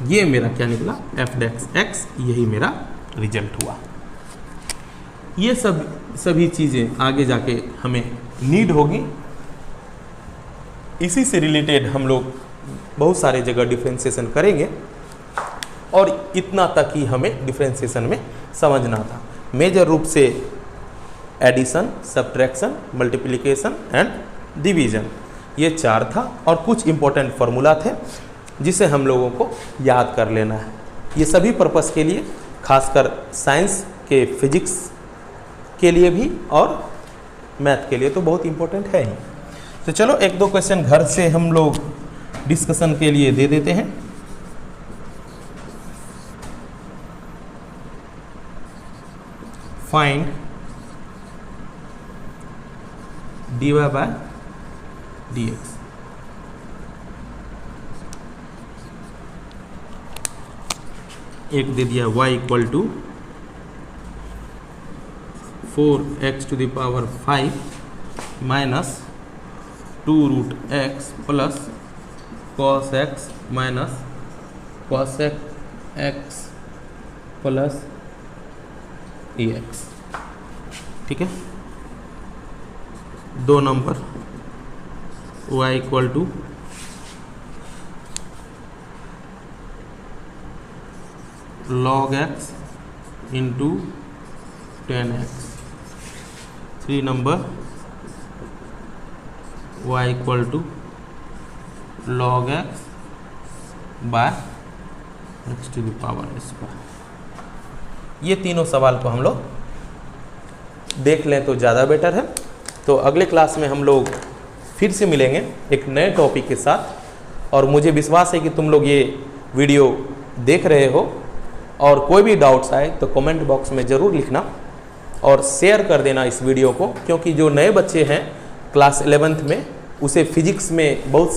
ये मेरा क्या निकला, एफ डेक्स एक्स, यही मेरा रिजल्ट हुआ। ये सभी चीज़ें आगे जाके हमें नीड होगी। इसी से रिलेटेड हम लोग बहुत सारे जगह डिफ्रेंसिएशन करेंगे और इतना तक ही हमें डिफ्रेंसिएशन में समझना था। मेजर रूप से addition, subtraction, multiplication and division, ये 4 था और कुछ इंपॉर्टेंट फार्मूला थे जिसे हम लोगों को याद कर लेना है। ये सभी पर्पस के लिए, खासकर साइंस के, फिजिक्स के लिए भी और मैथ के लिए तो बहुत इंपॉर्टेंट है ही। तो चलो 1-2 क्वेश्चन घर से हम लोग डिस्कशन के लिए दे देते हैं। Find dy by dx। एक दे दिया y equal to 4x to the power 5 minus 2 root x plus cos x minus cos x plus ex, ठीक है। 2 number y equal to log x into 10x। 3 number y equal to log x by x⁴। ये तीनों सवाल को हम लोग देख लें तो ज़्यादा बेटर है। तो अगले क्लास में हम लोग फिर से मिलेंगे एक नए टॉपिक के साथ, और मुझे विश्वास है कि तुम लोग ये वीडियो देख रहे हो, और कोई भी डाउट्स आए तो कमेंट बॉक्स में ज़रूर लिखना और शेयर कर देना इस वीडियो को, क्योंकि जो नए बच्चे हैं क्लास 11th में उसे फिजिक्स में बहुत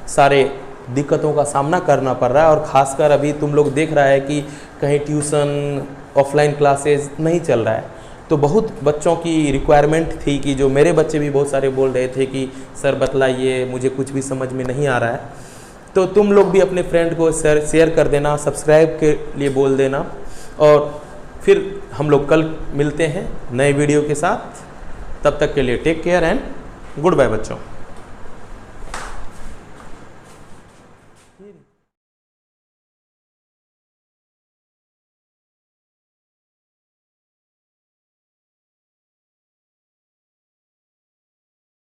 सारे दिक्कतों का सामना करना पड़ रहा है, और ख़ासकर अभी तुम लोग देख रहा है कि कहीं ट्यूशन ऑफलाइन क्लासेस नहीं चल रहा है, तो बहुत बच्चों की रिक्वायरमेंट थी कि जो मेरे बच्चे भी बहुत सारे बोल रहे थे कि सर बतलाइए, मुझे कुछ भी समझ में नहीं आ रहा है। तो तुम लोग भी अपने फ्रेंड को शेयर कर देना, सब्सक्राइब के लिए बोल देना, और फिर हम लोग कल मिलते हैं नए वीडियो के साथ। तब तक के लिए take care and goodbye बच्चों।